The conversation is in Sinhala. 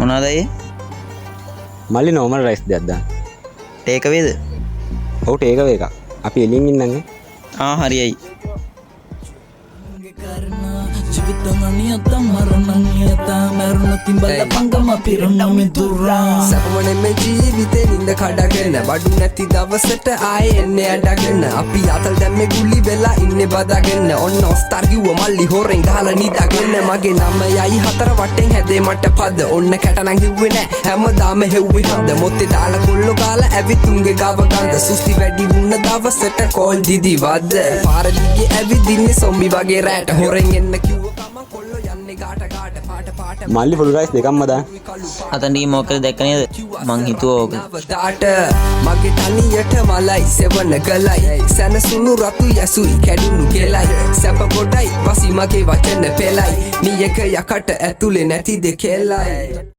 මොනවද ඒ? මල්ලි normal rice දෙයක් දාන්න. ටේක් අවේද? ඔව් ටේක් අවේ එකක්. අපි එළියෙන් ඉන්නන්නේ. හරියයි. සැපමනේ ජීවිතේ නින්ද කඩගෙන බඩු නැති දවසට ආයේ එන්නේ අඩගෙන අපි අතල් දැම්මේ ගුලි වෙලා ඉන්නේ බදාගෙන ඔන්න ඔස්තර කිව්ව මල්ලි හොරෙන් ගහලා නිදාගෙන මගේ නම යයි හතර වටෙන් හැදේ මට පද ඔන්න කැටනම් කිව්වේ නෑ හැමදාම හෙව්වේ හඳ මොත්තේ දාලා කොල්ලෝ කාලා ඇවිතුන්ගේ ගව ගඳ සුස්ති වැඩි වුණ දවසට කෝල් දිදි වද පාරලිගේ ඇවිදින්නේ සොම්බි වගේ රැට හොරෙන් එන්න කිව්ව ගමන් කොල්ලෝ යන්නේ ගාට ගාට පාට පාට මල්ලි full rice දෙකක්ම දාන්න. අතනදී මොකද දැක්ක නේද? මං හිතුවා ඕක. දාට මගේ තනියට මලයි සෙවන ගලයි සැනසුණු රතු යසුයි කැඩුණු කෙලයි සැප ගොඩයි වසි මගේ වචන පෙලයි නියක යකට ඇතුලේ නැති දෙකෙලයි